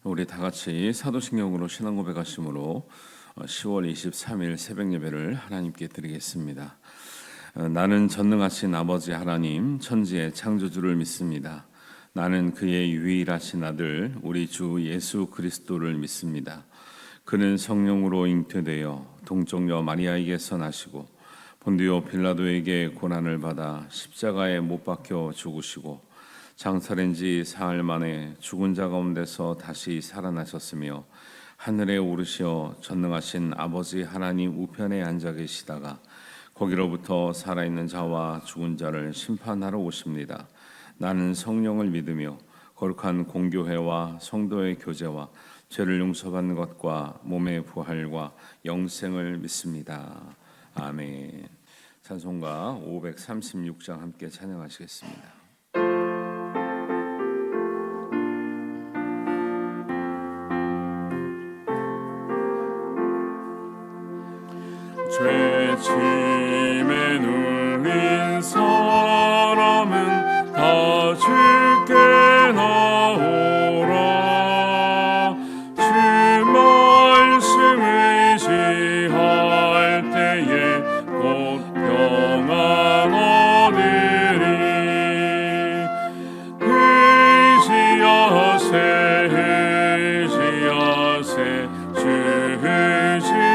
우리 다 같이 사도신경으로 신앙 고백하심으로 10월 23일 새벽 예배를 하나님께 드리겠습니다. 나는 전능하신 아버지 하나님 천지의 창조주를 믿습니다. 나는 그의 유일하신 아들 우리 주 예수 그리스도를 믿습니다. 그는 성령으로 잉태되어 동정녀 마리아에게서 나시고 본디오 빌라도에게 고난을 받아 십자가에 못 박혀 죽으시고 장사된 지 사흘 만에 죽은 자 가운데서 다시 살아나셨으며 하늘에 오르시어 전능하신 아버지 하나님 우편에 앉아 계시다가 거기로부터 살아있는 자와 죽은 자를 심판하러 오십니다. 나는 성령을 믿으며 거룩한 공교회와 성도의 교제와 죄를 용서받는 것과 몸의 부활과 영생을 믿습니다. 아멘. 찬송가 536장 함께 찬양하시겠습니다. 죄짐에 눌린 사람은 다 주께 나오라. 주 말씀 의지할 때에 곧 평안 얻으리. 의지하세 주 의지하세.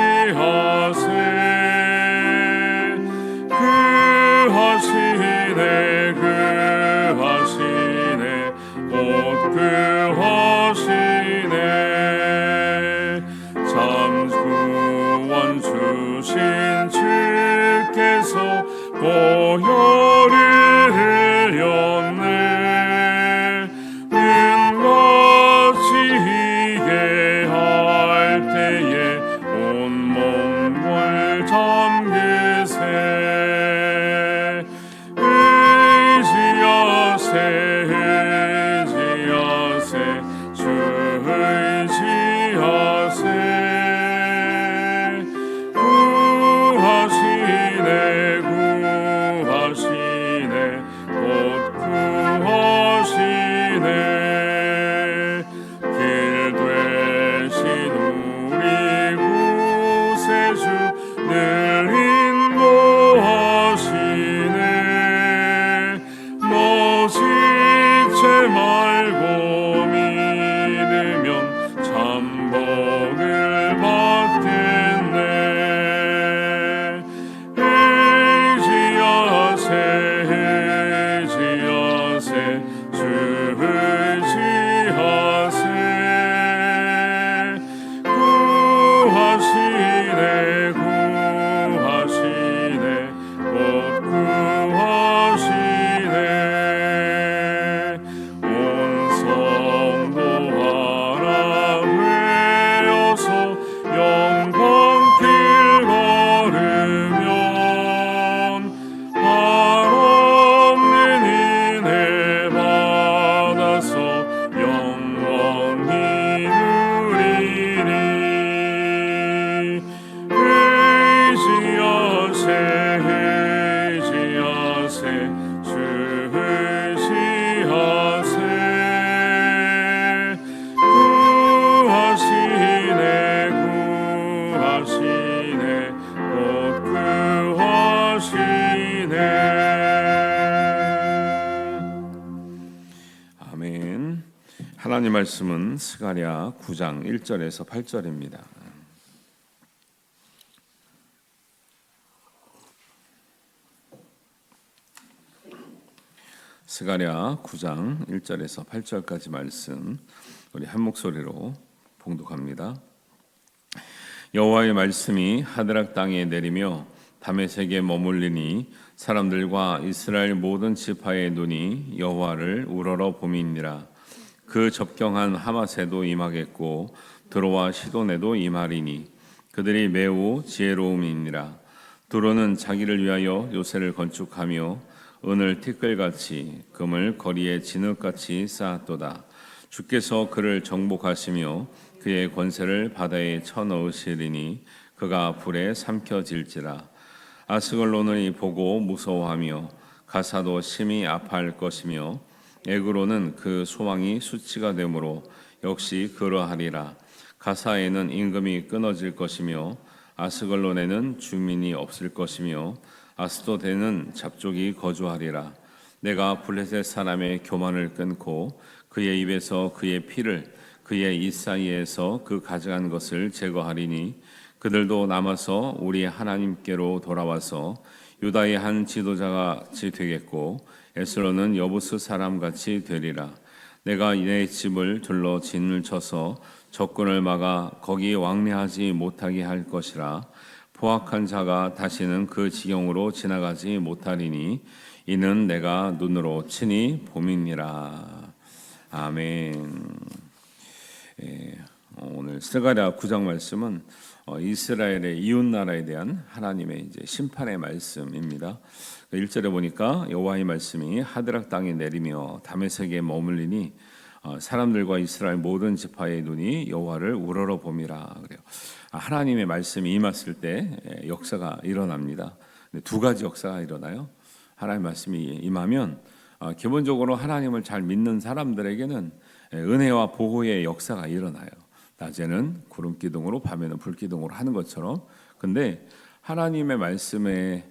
참 구원 주신 주께서 보혈을 흘렸네. 눈같이 희게 할 때에 온몸을 잠그세. 의지하세 주 의지하세. 구하시네 곧 구하시네. 길 되신 우리 구세주 늘 인도하시네. 너 지체 말고 믿으면 참복을 받겠네. 의지하세 주 의지하세. 구하시네 곧 구하시네. 온 성도 하나 되어서 영광길 걸으면 한없는 은혜 받아서 영원히 누리리. 의지하세 주 의지하세. 구하시네 곧 구하시네. 아멘. 하나님 말씀은 스가랴 9장 1절에서 8절입니다. 스가랴 9장 1절에서 8절까지 말씀 우리 한 목소리로 봉독합니다. 여호와의 말씀이 하드락 땅에 내리며 다메섹에 머물리니 사람들과 이스라엘 모든 지파의 눈이 여호와를 우러러 봄이니라. 그 접경한 하마세도 임하겠고 드로와 시돈에도 임하리니 그들이 매우 지혜로움이니라. 두로는 자기를 위하여 요새를 건축하며 은을 티끌같이 금을 거리에 진흙같이 쌓았도다. 주께서 그를 정복하시며 그의 권세를 바다에 쳐넣으시리니 그가 불에 삼켜질지라. 아스글론을 보고 무서워하며 가사도 심히 아파할 것이며 에그로는 그 소망이 수치가 되므로 역시 그러하리라. 가사에는 임금이 끊어질 것이며 아스글론에는 주민이 없을 것이며 아스도데는 잡족이 거주하리라. 내가 블레셋 사람의 교만을 끊고 그의 입에서 그의 피를 그의 입 사이에서 그 가져간 것을 제거하리니 그들도 남아서 우리 하나님께로 돌아와서 유다의 한 지도자같이 되겠고 에스로는 여부스 사람같이 되리라. 내가 내 집을 둘러 진을 쳐서 적군을 막아 거기 왕래하지 못하게 할 것이라. 포악한 자가 다시는 그 지경으로 지나가지 못하리니 이는 내가 눈으로 친히 봄이니라. 아멘. 오늘 스가랴 9장 말씀은 이스라엘의 이웃 나라에 대한 하나님의 이제 심판의 말씀입니다. 1절에 보니까 여호와의 말씀이 하드락 땅에 내리며 다메섹에 머물리니 사람들과 이스라엘 모든 지파의 눈이 여호와를 우러러 봄이라 그래요. 하나님의 말씀이 임했을 때 역사가 일어납니다. 두 가지 역사가 일어나요. 하나님의 말씀이 임하면 기본적으로 하나님을 잘 믿는 사람들에게는 은혜와 보호의 역사가 일어나요. 낮에는 구름 기둥으로 밤에는 불 기둥으로 하는 것처럼. 근데 하나님의 말씀에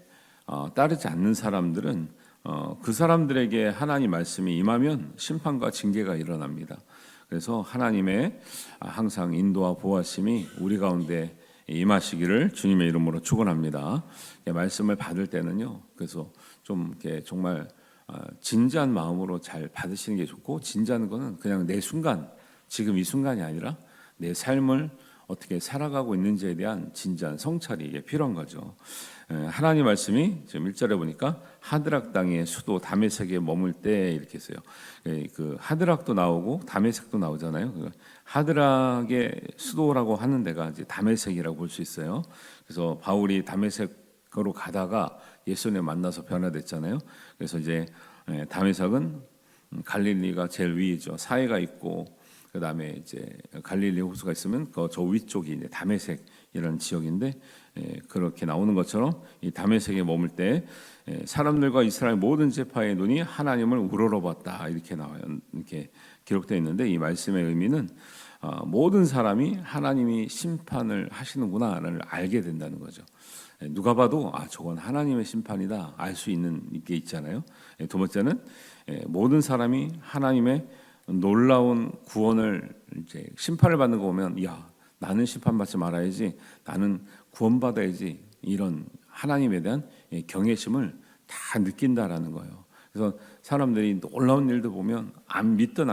따르지 않는 사람들은 그 사람들에게 하나님 말씀이 임하면 심판과 징계가 일어납니다. 그래서 하나님의 항상 인도와 보호하심이 우리 가운데 임하시기를 주님의 이름으로 축원합니다. 말씀을 받을 때는요. 그래서 좀 이렇게 정말 진지한 마음으로 잘 받으시는 게 좋고, 진지한 거는 그냥 내 순간, 지금 이 순간이 아니라 내 삶을 어떻게 살아가고 있는지에 대한 진지한 성찰이 이게 필요한 거죠. 하나님 말씀이 지금 1절에 보니까 하드락 땅의 수도 다메섹에 머물 때 이렇게 했어요. 그 하드락도 나오고 다메섹도 나오잖아요. 하드락의 수도라고 하는 데가 이제 다메섹이라고 볼 수 있어요. 그래서 바울이 다메섹으로 가다가 예수님 만나서 변화됐잖아요. 그래서 이제 다메섹은 갈릴리가 제일 위이죠. 사해가 있고 그 다음에 이제 갈릴리 호수가 있으면 그 저 위쪽이 이제 다메섹 이런 지역인데, 그렇게 나오는 것처럼 이 다메섹에 머물 때 사람들과 이스라엘 모든 지파의 눈이 하나님을 우러러봤다 이렇게 나와요. 이렇게 기록되어 있는데, 이 말씀의 의미는 모든 사람이 하나님이 심판을 하시는구나를 알게 된다는 거죠. 누가 봐도 저건 하나님의 심판이다 알 수 있는 게 있잖아요. 두 번째는 모든 사람이 하나님의 놀라운 구원을 이제 심판을 받는 거 보면, 야, 나는 심판받지 말아야지, 나는 구원받아야지, 이런 하나님에 대한 경외심을 다 느낀다라는 거예요. 그래서 사람들이 놀라운 일도 보면 안 믿든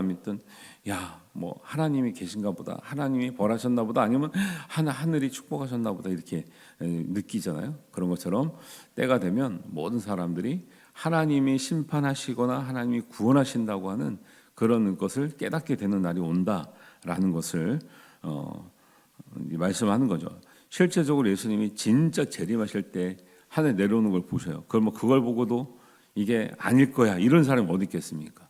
야, 뭐 하나님이 계신가 보다, 하나님이 벌하셨나 보다, 아니면 하늘이 축복하셨나 보다 이렇게 느끼잖아요. 그런 것처럼 때가 되면 모든 사람들이 하나님이 심판하시거나 하나님이 구원하신다고 하는 그런 것을 깨닫게 되는 날이 온다라는 것을 말씀하는 거죠. 실제적으로 예수님이 진짜 재림하실 때 하늘 내려오는 걸 보셔요. 그걸 보고도 이게 아닐 거야 이런 사람이 어디 있겠습니까?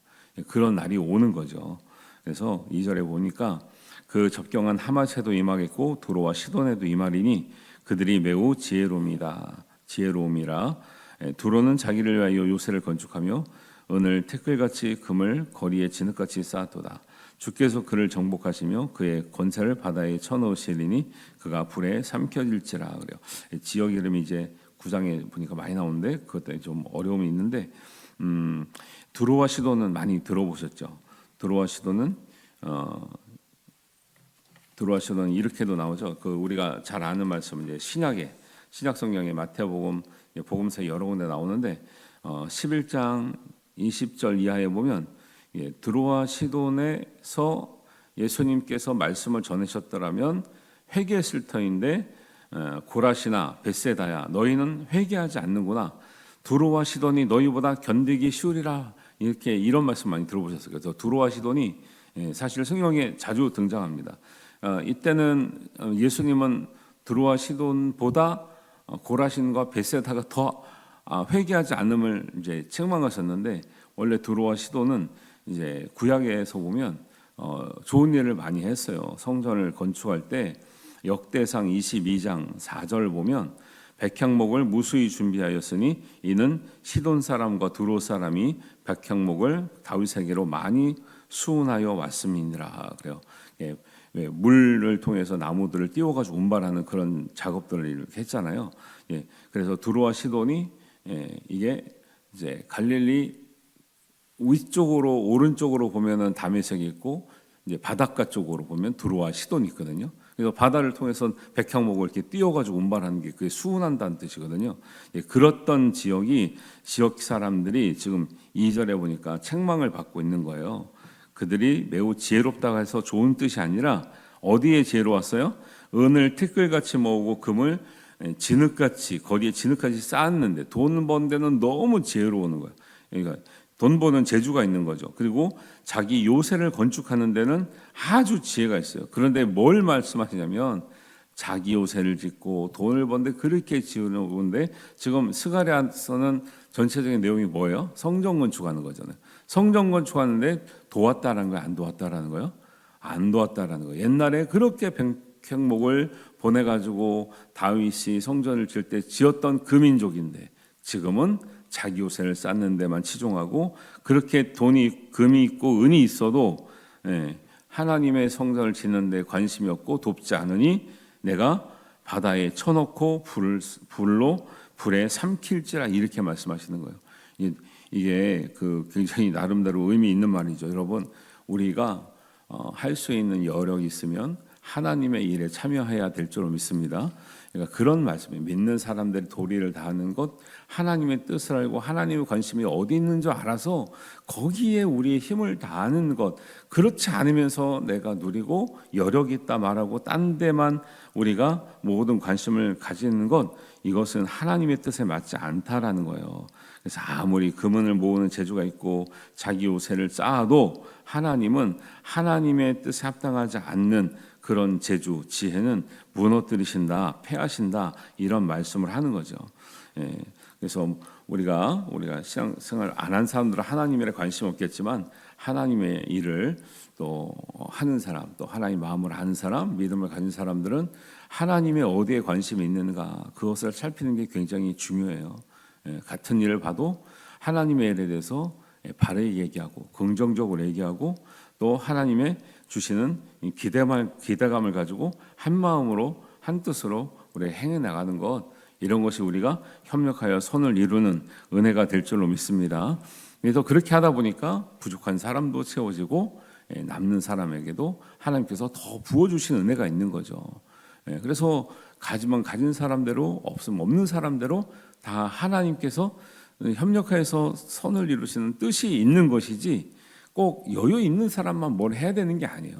그런 날이 오는 거죠. 그래서 2절에 보니까 그 접경한 하마세도 임하겠고 두로와 시돈에도 임하리니 그들이 매우 지혜로움이라. 두로는 자기를 위하여 요새를 건축하며 은을 태클같이 금을 거리에 진흙같이 쌓았도다. 주께서 그를 정복하시며 그의 권세를 바다에 쳐넣으시리니 그가 불에 삼켜질지라 그래요. 지역 이름이 이제 9장에 보니까 많이 나오는데 그것 좀 어려움이 있는데, 두로와 시돈은 많이 들어보셨죠? 두로와 시돈은 이렇게도 나오죠. 그 우리가 잘 아는 말씀, 이제 신약 성경의 마태복음, 복음서 여러 군데 나오는데 11장 20절 이하에 보면 두로와 시돈에서 예수님께서 말씀을 전하셨더라면 회개했을 터인데 고라시나 벳세다야 너희는 회개하지 않는구나. 두로와 시돈이 너희보다 견디기 쉬우리라. 이런 말씀 많이 들어보셨어요. 그래서 두로와 시돈이 사실 성경에 자주 등장합니다. 이때는 예수님은 두로와 시돈보다 고라신과 벳세다가 더 회개하지 않음을 이제 책망하셨는데, 원래 두로와 시돈은 이제 구약에서 보면 좋은 일을 많이 했어요. 성전을 건축할 때 역대상 22장 4절 보면 백향목을 무수히 준비하였으니 이는 시돈 사람과 두로 사람이 백향목을 다윗에게로 많이 수운하여 왔음이니라 그래요. 예, 왜 물을 통해서 나무들을 띄워가지고 운반하는 그런 작업들을 이렇게 했잖아요. 예, 그래서 두로와 시돈이 이게 이제 갈릴리 위쪽으로 오른쪽으로 보면은 다메섹이 있고 이제 바닷가 쪽으로 보면 두로와 시돈이 있거든요. 그래서 바다를 통해서 백향목을 이렇게 띄워가지고 운반하는 게 그게 수운한다는 뜻이거든요. 예, 그렇던 지역 사람들이 지금 2절에 보니까 책망을 받고 있는 거예요. 그들이 매우 지혜롭다고 해서 좋은 뜻이 아니라 어디에 지혜로웠어요? 은을 티끌같이 모으고 금을 진흙같이 거리에 진흙같이 쌓았는데 돈 번 데는 너무 지혜로운 거예요. 그러니까 돈 버는 재주가 있는 거죠. 그리고 자기 요새를 건축하는 데는 아주 지혜가 있어요. 그런데 뭘 말씀하시냐면 자기 요새를 짓고 돈을 버는데 그렇게 지으는데 지금 스가랴서는 전체적인 내용이 뭐예요? 성전 건축하는 거잖아요. 성전 건축하는데 도왔다라는 거예요? 안 도왔다라는 거예요? 안 도왔다라는 거예요. 옛날에 그렇게 백향목을 보내가지고 다윗이 성전을 지을 때 지었던 그 민족인데 지금은 자기 요새를 쌓는 데만 치중하고 그렇게 돈이 금이 있고 은이 있어도 하나님의 성전을 짓는 데 관심이 없고 돕지 않으니 내가 바다에 쳐놓고 불에 삼킬지라 이렇게 말씀하시는 거예요. 이게 그 굉장히 나름대로 의미 있는 말이죠. 여러분 우리가 할 수 있는 여력이 있으면 하나님의 일에 참여해야 될 줄로 믿습니다. 그러니까 그런 말씀이에요. 믿는 사람들이 도리를 다하는 것, 하나님의 뜻을 알고 하나님의 관심이 어디 있는 줄 알아서 거기에 우리의 힘을 다하는 것. 그렇지 않으면서 내가 누리고 여력이 있다 말하고 딴 데만 우리가 모든 관심을 가지는 것, 이것은 하나님의 뜻에 맞지 않다라는 거예요. 그래서 아무리 금은을 모으는 재주가 있고 자기 요새를 쌓아도 하나님은 하나님의 뜻에 합당하지 않는 그런 재주, 지혜는 무너뜨리신다, 패하신다 이런 말씀을 하는 거죠. 그래서 우리가 신앙생활 안 한 사람들은 하나님 일에 관심 없겠지만 하나님의 일을 또 하는 사람, 또 하나님 마음을 아는 사람, 믿음을 가진 사람들은 하나님의 어디에 관심이 있는가 그것을 살피는 게 굉장히 중요해요. 같은 일을 봐도 하나님의 일에 대해서 바르게 얘기하고 긍정적으로 얘기하고 또 하나님의 주시는 기대감을 가지고 한 마음으로 한 뜻으로 우리 행해 나가는 것, 이런 것이 우리가 협력하여 선을 이루는 은혜가 될 줄로 믿습니다. 그래서 그렇게 하다 보니까 부족한 사람도 채워지고 남는 사람에게도 하나님께서 더 부어주신 은혜가 있는 거죠. 그래서 가지면 가진 사람대로 없으면 없는 사람대로 다 하나님께서 협력해서 선을 이루시는 뜻이 있는 것이지 꼭 여유 있는 사람만 뭘 해야 되는 게 아니에요.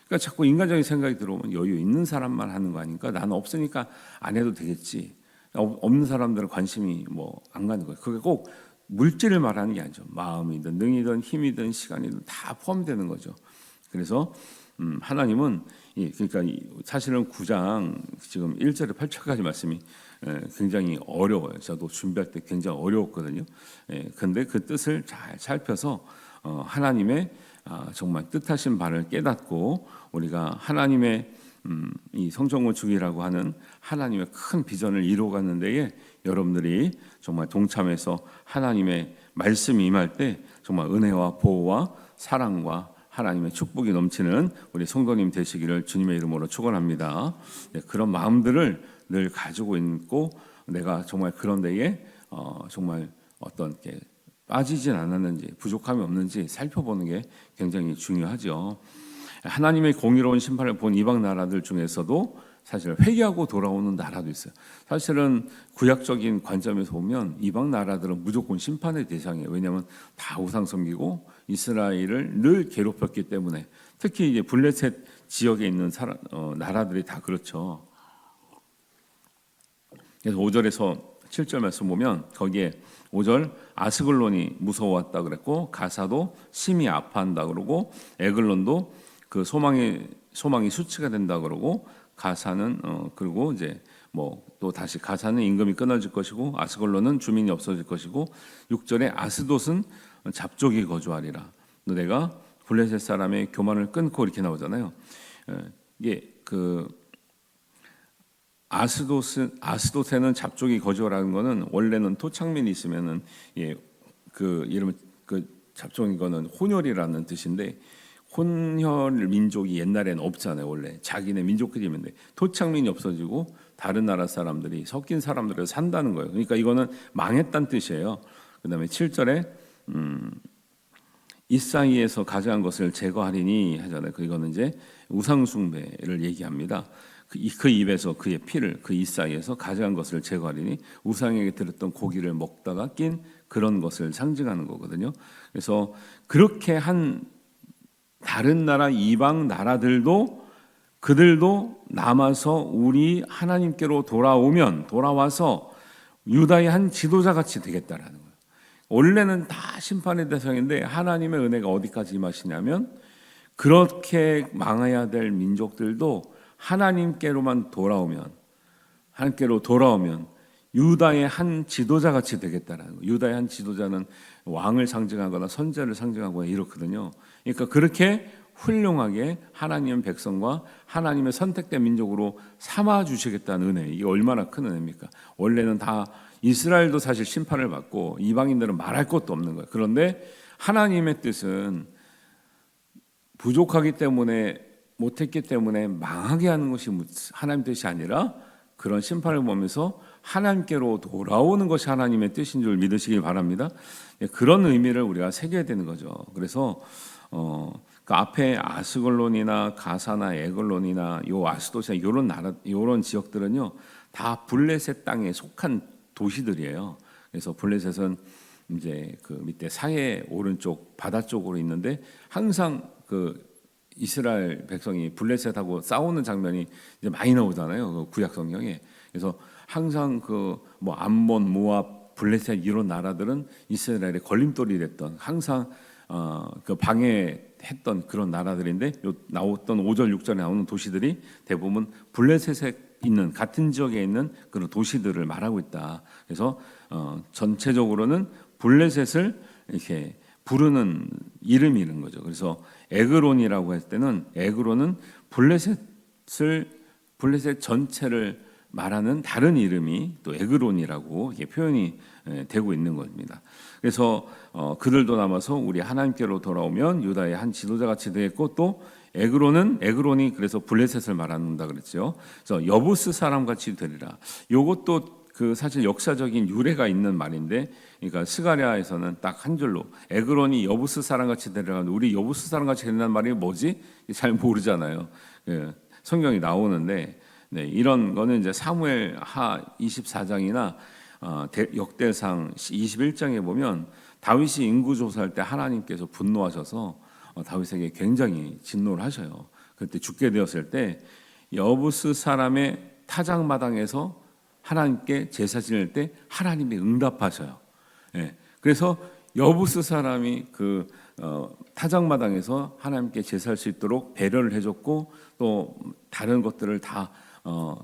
그러니까 자꾸 인간적인 생각이 들어오면 여유 있는 사람만 하는 거 아니까 나는 없으니까 안 해도 되겠지. 없는 사람들은 관심이 안 가는 거예요. 그게 꼭 물질을 말하는 게 아니죠. 마음이든 능이든 힘이든 시간이든 다 포함되는 거죠. 그래서 하나님은 그러니까 사실은 9장 지금 1절에 8절까지 말씀이 굉장히 어려워요. 저도 준비할 때 굉장히 어려웠거든요. 근데 그 뜻을 잘 살펴서 하나님의 정말 뜻하신 바를 깨닫고 우리가 하나님의 이 성전 건축이라고 하는 하나님의 큰 비전을 이루어가는 데에 여러분들이 정말 동참해서 하나님의 말씀이 임할 때 정말 은혜와 보호와 사랑과 하나님의 축복이 넘치는 우리 성도님 되시기를 주님의 이름으로 축원합니다. 그런 마음들을 늘 가지고 있고 내가 정말 그런 데에 정말 어떤 게 빠지진 않았는지 부족함이 없는지 살펴보는 게 굉장히 중요하죠. 하나님의 공의로운 심판을 본 이방 나라들 중에서도 사실 회개하고 돌아오는 나라도 있어요. 사실은 구약적인 관점에서 보면 이방 나라들은 무조건 심판의 대상이에요. 왜냐하면 다 우상 섬기고 이스라엘을 늘 괴롭혔기 때문에 특히 이제 블레셋 지역에 있는 나라들이 다 그렇죠. 그래서 5절에서 7절 말씀 보면 거기에 5절 아스글론이 무서워왔다 그랬고 가사도 심히 아파한다 그러고 에글론도 그 소망이 수치가 된다 그러고 가사는 그리고 이제 또 다시 가사는 임금이 끊어질 것이고 아스글론은 주민이 없어질 것이고 6절에 아스돗은 잡족이 거주하리라. 내가 블레셋 사람의 교만을 끊고 이렇게 나오잖아요. 이게 그 아스돗에는 잡족이 거주하라는 거는 원래는 토착민이 있으면은 그 이름은 그 잡족인 거는 혼혈이라는 뜻인데 혼혈 민족이 옛날에는 없잖아요. 원래 자기네 민족끼리 있는데 토착민이 없어지고 다른 나라 사람들이 섞인 사람들을 산다는 거예요. 그러니까 이거는 망했다는 뜻이에요. 그다음에 7절에 이사이에서 가져간 것을 제거하리니 하잖아요. 이거는 이제 우상 숭배를 얘기합니다. 그 입에서 그의 피를 그 이사이에서 가져간 것을 제거하리니 우상에게 드렸던 고기를 먹다가 낀 그런 것을 상징하는 거거든요. 그래서 그렇게 한 다른 나라 이방 나라들도 그들도 남아서 우리 하나님께로 돌아와서 유다의 한 지도자 같이 되겠다라는 거예요. 원래는 다 심판의 대상인데 하나님의 은혜가 어디까지 임하시냐면 그렇게 망해야 될 민족들도 하나님께로 돌아오면 유다의 한 지도자 같이 되겠다라는 거예요. 유다의 한 지도자는 왕을 상징하거나 선지자를 상징하거나 이렇거든요. 그러니까 그렇게 훌륭하게 하나님의 백성과 하나님의 선택된 민족으로 삼아 주시겠다는 은혜. 이게 얼마나 큰 은혜입니까? 원래는 다 이스라엘도 사실 심판을 받고 이방인들은 말할 것도 없는 거예요. 그런데 하나님의 뜻은 부족하기 때문에 못했기 때문에 망하게 하는 것이 하나님의 뜻이 아니라 그런 심판을 보면서 하나님께로 돌아오는 것이 하나님의 뜻인 줄 믿으시길 바랍니다. 그런 의미를 우리가 새겨야 되는 거죠. 그래서 그 앞에 아스글론이나 가사나 에글론이나 요 아스도시나 요런 지역들은요 다 블레셋 땅에 속한 도시들이에요. 그래서 블레셋은 이제 그 밑에 사해 오른쪽 바다 쪽으로 있는데 항상 그 이스라엘 백성이 블레셋하고 싸우는 장면이 이제 많이 나오잖아요. 그 구약 성경에. 그래서 항상 그 뭐 암몬, 모압, 블레셋 이런 나라들은 이스라엘의 걸림돌이 됐던 항상 그 방해했던 그런 나라들인데 나왔던 5절 6절에 나오는 도시들이 대부분 블레셋에 있는 같은 지역에 있는 그런 도시들을 말하고 있다. 그래서 전체적으로는 블레셋을 이렇게 부르는 이름이 있는 거죠. 그래서 에그론이라고 했을 때는 에그론은 블레셋 전체를 말하는 다른 이름이 또 에그론이라고 이게 표현이 되고 있는 겁니다. 그래서 그들도 남아서 우리 하나님께로 돌아오면 유다의 한 지도자 같이 되겠고 또 에그론이 그래서 블레셋을 말한다 그랬죠. 그래서 여부스 사람 같이 되리라. 요것도 그 사실 역사적인 유래가 있는 말인데, 그러니까 스가랴에서는 딱 한 줄로 에그론이 여부스 사람 같이 되리라. 우리 여부스 사람 같이 되는 말이 뭐지? 잘 모르잖아요. 성경이 나오는데. 네, 이런 거는 이제 사무엘 하 24장이나 역대상 21장에 보면 다윗이 인구 조사할 때 하나님께서 분노하셔서 다윗에게 굉장히 진노를 하셔요. 그때 죽게 되었을 때 여부스 사람의 타작마당에서 하나님께 제사 지낼 때 하나님이 응답하셔요. 예, 그래서 여부스 사람이 그 타작마당에서 하나님께 제사할 수 있도록 배려를 해줬고 또 다른 것들을 다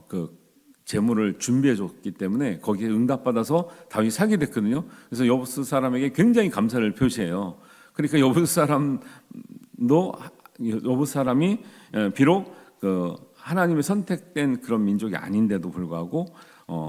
그 제물을 준비해줬기 때문에 거기에 응답받아서 다윗이 살게 됐거든요. 그래서 여부스 사람에게 굉장히 감사를 표시해요. 그러니까 여부스 사람이 비록 그 하나님의 선택된 그런 민족이 아닌데도 불구하고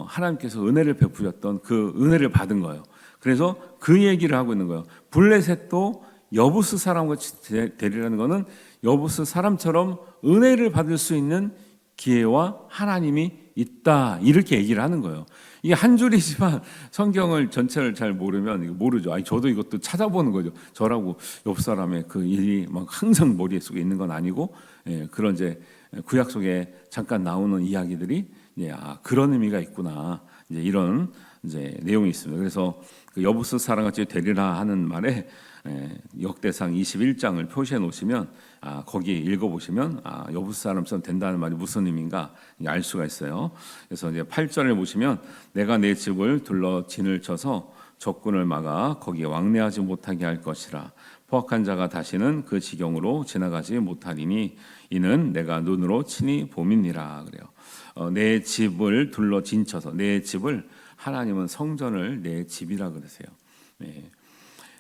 하나님께서 은혜를 베푸셨던 그 은혜를 받은 거예요. 그래서 그 얘기를 하고 있는 거예요. 블레셋도 여부스 사람같이 되리라는 거는 여부스 사람처럼 은혜를 받을 수 있는 기회와 하나님이 있다, 이렇게 얘기를 하는 거예요. 이게 한 줄이지만 성경을 전체를 잘 모르면 모르죠. 아니 저도 이것도 찾아보는 거죠. 저라고 옆 사람의 그 일이 막 항상 머릿속에 있는 건 아니고, 그런 이제 구약 속에 잠깐 나오는 이야기들이 그런 의미가 있구나, 이제 이런 이제 내용이 있습니다. 그래서 그 여부스 사람같이 되리라 하는 말에 역대상 21장을 표시해 놓으시면 거기 읽어보시면 여부스 사람처럼 된다는 말이 무슨 의미인가 알 수가 있어요. 그래서 이제 8절을 보시면 내가 내 집을 둘러 진을 쳐서 적군을 막아 거기에 왕래하지 못하게 할 것이라. 포악한 자가 다시는 그 지경으로 지나가지 못하리니 이는 내가 눈으로 친히 봄이니라 그래요. 내 집을 둘러 진쳐서, 내 집을, 하나님은 성전을 내 집이라 그러세요. 네.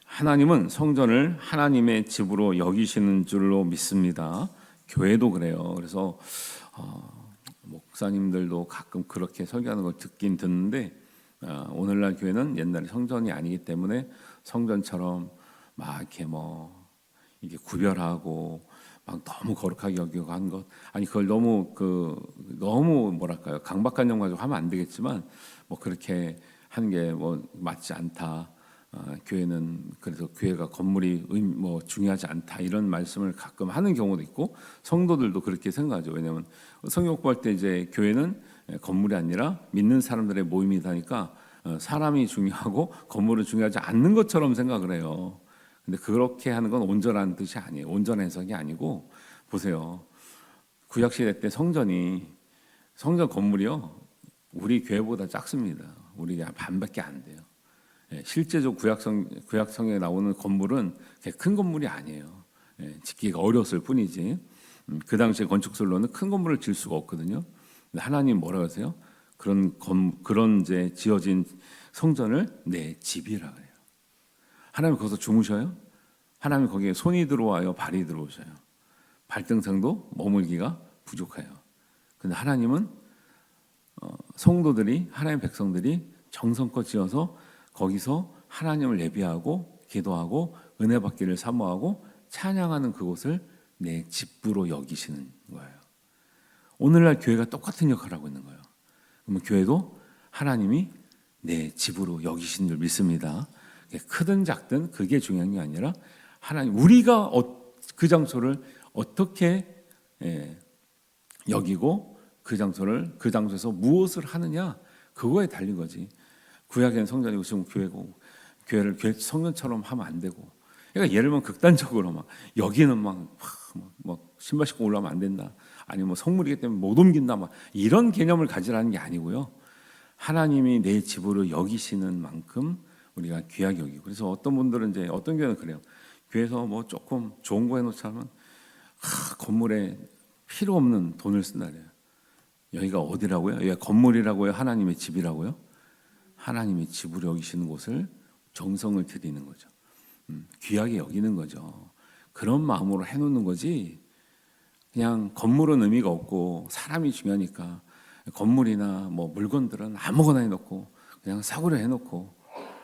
하나님은 성전을 하나님의 집으로 여기시는 줄로 믿습니다. 교회도 그래요. 그래서 목사님들도 가끔 그렇게 설교하는 걸 듣긴 듣는데, 오늘날 교회는 옛날에 성전이 아니기 때문에 성전처럼 막 이렇게 이게 구별하고 막 너무 거룩하게 여기고 한 것, 아니 그걸 너무 뭐랄까요, 강박관념 가지고 하면 안 되겠지만 뭐 그렇게 하는 게 뭐 맞지 않다. 교회는 그래서 교회가 건물이 뭐 중요하지 않다 이런 말씀을 가끔 하는 경우도 있고, 성도들도 그렇게 생각하죠. 왜냐하면 성경 공부할 때 이제 교회는 건물이 아니라 믿는 사람들의 모임이다니까 사람이 중요하고 건물은 중요하지 않는 것처럼 생각을 해요. 근데 그렇게 하는 건 온전한 뜻이 아니에요. 온전한 해석이 아니고, 보세요. 구약시대 때 성전 건물이요, 우리 교회보다 작습니다. 우리가 반밖에 안 돼요. 실제적 구약성에 나오는 건물은 큰 건물이 아니에요. 짓기가 어려웠을 뿐이지. 그 당시에 건축술로는 큰 건물을 지을 수가 없거든요. 근데 하나님 뭐라고 하세요? 그런 이제 지어진 성전을 내 집이라 그래요. 하나님 거기서 주무셔요? 하나님 거기에 손이 들어와요? 발이 들어오셔요? 발등상도 머물기가 부족해요. 근데 하나님은 성도들이, 하나님 백성들이 정성껏 지어서 거기서 하나님을 예배하고 기도하고 은혜 받기를 사모하고 찬양하는 그곳을 내 집으로 여기시는 거예요. 오늘날 교회가 똑같은 역할을 하고 있는 거예요. 그러면 교회도 하나님이 내 집으로 여기신 줄 믿습니다. 크든 작든 그게 중요한 게 아니라 하나님, 우리가 그 장소를 어떻게 여기고 그 장소에서 무엇을 하느냐, 그거에 달린 거지. 구약에는 성전이고 지금 교회고, 교회를 성전처럼 하면 안 되고. 그러니까 예를 들면 극단적으로 막 여기는 막 신발 신고 올라오면 안 된다, 아니면 뭐 성물이기 때문에 못 옮긴다, 막 이런 개념을 가지라는 게 아니고요. 하나님이 내 집으로 여기시는 만큼 우리가 귀하게 여기고. 그래서 어떤 분들은 이제 어떤 교회는 그래요. 교회에서 뭐 조금 좋은 거 해놓자면 건물에 필요 없는 돈을 쓴다래요. 여기가 어디라고요? 여기가 건물이라고요? 하나님의 집이라고요? 하나님의 집으로 여기시는 곳을 정성을 들이는 거죠. 귀하게 여기는 거죠. 그런 마음으로 해놓는 거지, 그냥 건물은 의미가 없고 사람이 중요하니까 건물이나 뭐 물건들은 아무거나 해놓고 그냥 사고려 해놓고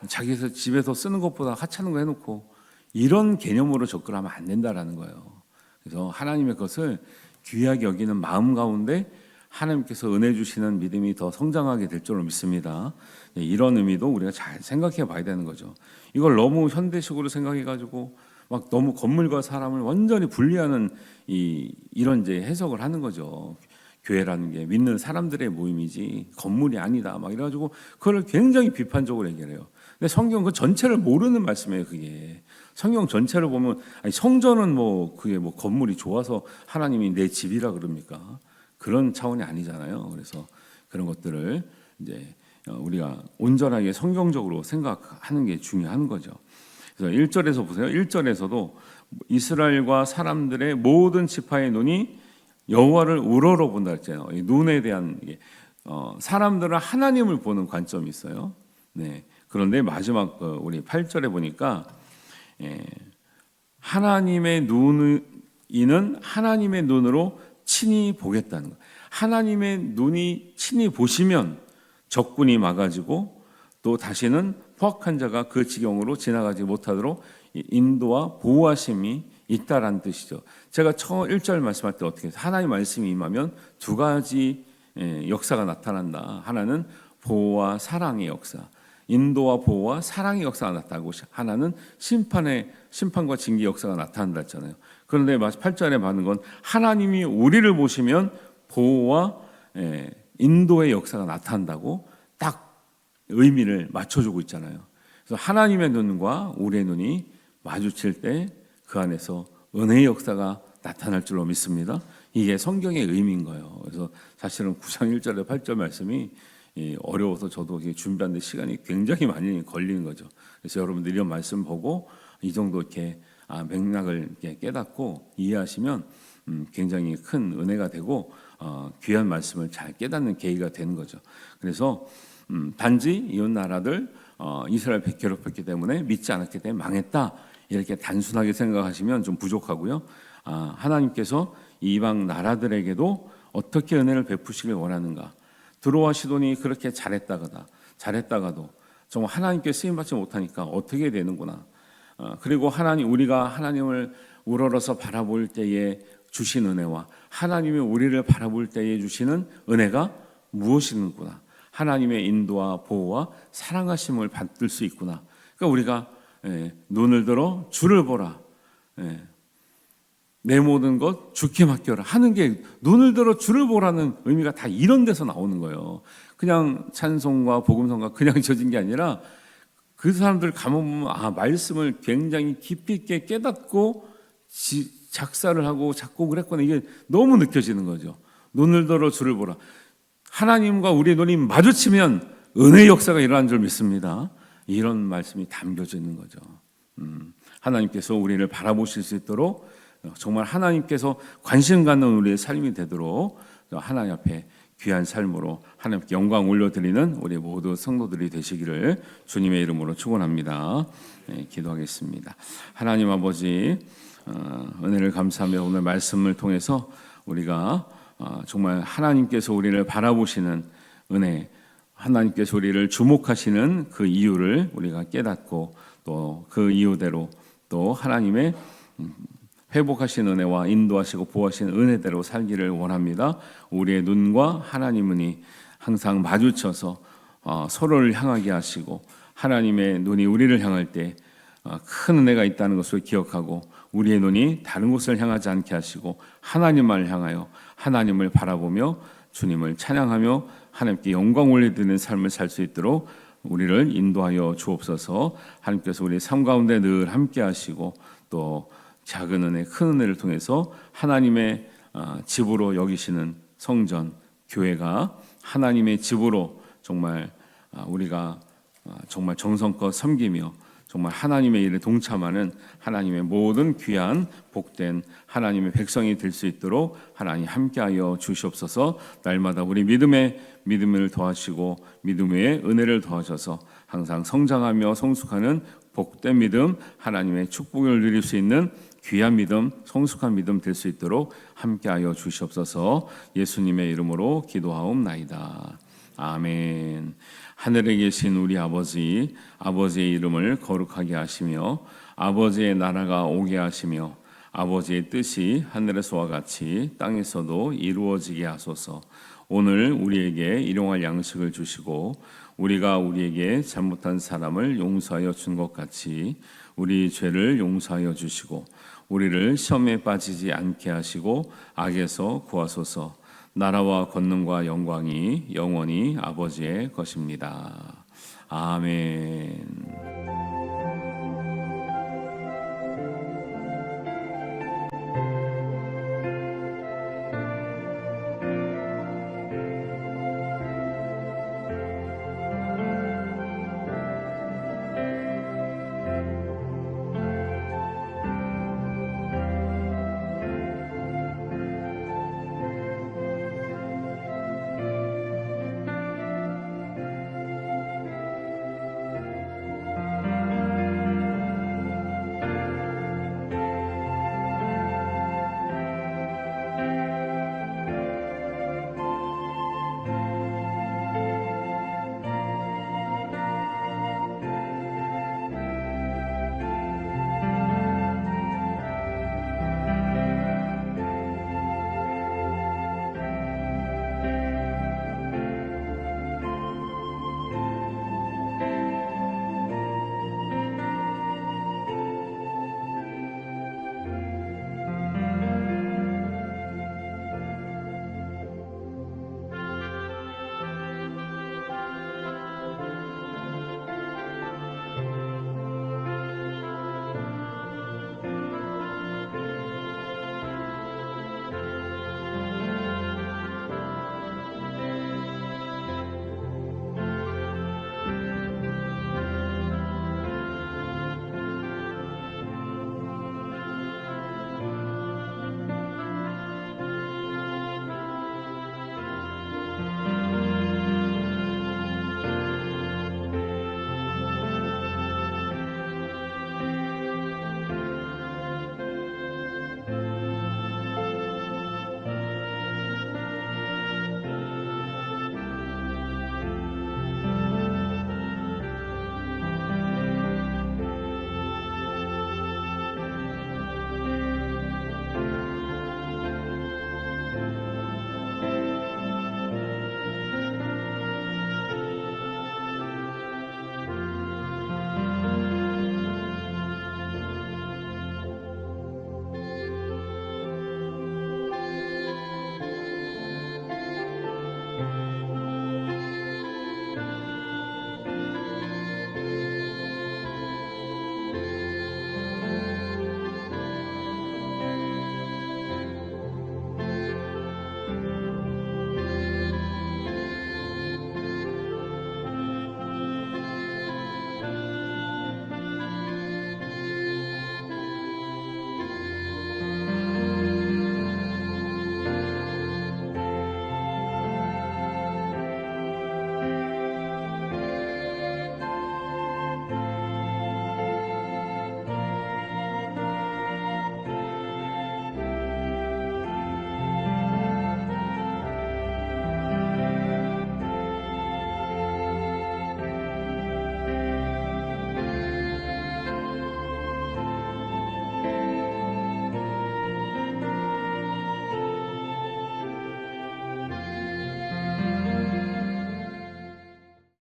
자기 집에서 쓰는 것보다 하찮은 거 해놓고 이런 개념으로 접근하면 안 된다라는 거예요. 그래서 하나님의 것을 귀하게 여기는 마음 가운데 하나님께서 은혜 주시는 믿음이 더 성장하게 될 줄로 믿습니다. 이런 의미도 우리가 잘 생각해 봐야 되는 거죠. 이걸 너무 현대식으로 생각해 가지고 막 너무 건물과 사람을 완전히 분리하는 이런 이제 해석을 하는 거죠. 교회라는 게 믿는 사람들의 모임이지 건물이 아니다, 막 이래가지고 그걸 굉장히 비판적으로 얘기해요. 근데 성경 그 전체를 모르는 말씀이에요. 그게 성경 전체를 보면, 아니 성전은 뭐 그게 뭐 건물이 좋아서 하나님이 내 집이라 그럽니까? 그런 차원이 아니잖아요. 그래서 그런 것들을 이제 우리가 온전하게 성경적으로 생각하는 게 중요한 거죠. 그래서 1절에서 보세요. 1절에서도 이스라엘과 사람들의 모든 지파의 눈이 여호와를 우러러 본다 했잖아요. 이 눈에 대한 사람들은 하나님을 보는 관점이 있어요. 네. 그런데 마지막 우리 8절에 보니까 하나님의 이는 하나님의 눈으로 친히 보겠다는 거예요. 하나님의 눈이 친히 보시면 적군이 막아지고 또 다시는 포악한 자가 그 지경으로 지나가지 못하도록 인도와 보호하심이 있다라는 뜻이죠. 제가 처음 1절 말씀할 때 어떻게 해서 하나님 말씀이 임하면 두 가지 역사가 나타난다. 하나는 보호와 사랑의 역사, 인도와 보호와 사랑의 역사가 나타나고, 하나는 심판과 징계 역사가 나타난다 했잖아요. 그런데 8절에 받는 건 하나님이 우리를 보시면 보호와 인도의 역사가 나타난다고 딱 의미를 맞춰주고 있잖아요. 그래서 하나님의 눈과 우리의 눈이 마주칠 때 그 안에서 은혜의 역사가 나타날 줄로 믿습니다. 이게 성경의 의미인 거예요. 그래서 사실은 9장 1절에 8절 말씀이 어려워서 저도 준비하는데 시간이 굉장히 많이 걸리는 거죠. 그래서 여러분들이 이런 말씀 보고 이 정도 이렇게 맥락을 이렇게 깨닫고 이해하시면 굉장히 큰 은혜가 되고 귀한 말씀을 잘 깨닫는 계기가 되는 거죠. 그래서 단지 이웃 나라들 이스라엘 괴롭혔기 때문에 믿지 않았기 때문에 망했다, 이렇게 단순하게 생각하시면 좀 부족하고요. 하나님께서 이방 나라들에게도 어떻게 은혜를 베푸시길 원하는가. 드로아 시돈이 그렇게 잘했다가도 정말 하나님께 쓰임 받지 못하니까 어떻게 되는구나. 그리고 우리가 하나님을 우러러서 바라볼 때에 주신 은혜와 하나님이 우리를 바라볼 때에 주시는 은혜가 무엇이구나. 하나님의 인도와 보호와 사랑하심을 받을 수 있구나. 그러니까 우리가 눈을 들어 주를 보라. 내 모든 것 주께 맡겨라 하는 게 눈을 들어 주를 보라는 의미가 다 이런 데서 나오는 거예요. 그냥 찬송과 복음성과 그냥 져진 게 아니라 그 사람들 가보면 말씀을 굉장히 깊이 있게 깨닫고 작사를 하고 작곡을 했거나 이게 너무 느껴지는 거죠. 눈을 들어 주를 보라. 하나님과 우리의 눈이 마주치면 은혜의 역사가 일어나는 줄 믿습니다. 이런 말씀이 담겨져 있는 거죠. 하나님께서 우리를 바라보실 수 있도록 정말 하나님께서 관심 갖는 우리의 삶이 되도록 하나님 앞에 귀한 삶으로 하나님께 영광 올려드리는 우리 모두 성도들이 되시기를 주님의 이름으로 축원합니다. 기도하겠습니다. 하나님 아버지, 은혜를 감사하며 오늘 말씀을 통해서 우리가 정말 하나님께서 우리를 바라보시는 은혜, 하나님께서 우리를 주목하시는 그 이유를 우리가 깨닫고 또 그 이유대로 또 하나님의 회복하신 은혜와 인도하시고 보호하시는 은혜대로 살기를 원합니다. 우리의 눈과 하나님은 항상 마주쳐서 서로를 향하게 하시고 하나님의 눈이 우리를 향할 때 큰 은혜가 있다는 것을 기억하고 우리의 눈이 다른 곳을 향하지 않게 하시고 하나님을 향하여 하나님을 바라보며 주님을 찬양하며 하나님께 영광 올려드리는 삶을 살 수 있도록 우리를 인도하여 주옵소서. 하나님께서 우리 삶 가운데 늘 함께 하시고 또 작은 은혜, 큰 은혜를 통해서 하나님의 집으로 여기시는 성전, 교회가 하나님의 집으로 정말 우리가 정말 정성껏 섬기며 정말 하나님의 일에 동참하는 하나님의 모든 귀한 복된 하나님의 백성이 될 수 있도록 하나님 함께하여 주시옵소서. 날마다 우리 믿음을 더하시고 믿음의 은혜를 더하셔서 항상 성장하며 성숙하는 복된 믿음, 하나님의 축복을 누릴 수 있는 귀한 믿음, 성숙한 믿음 될 수 있도록 함께하여 주시옵소서. 예수님의 이름으로 기도하옵나이다. 아멘. 하늘에 계신 우리 아버지, 아버지의 이름을 거룩하게 하시며 아버지의 나라가 오게 하시며 아버지의 뜻이 하늘에서와 같이 땅에서도 이루어지게 하소서. 오늘 우리에게 일용할 양식을 주시고 우리가 우리에게 잘못한 사람을 용서하여 준 것 같이 우리 죄를 용서하여 주시고 우리를 시험에 빠지지 않게 하시고 악에서 구하소서. 나라와 권능과 영광이 영원히 아버지의 것입니다. 아멘.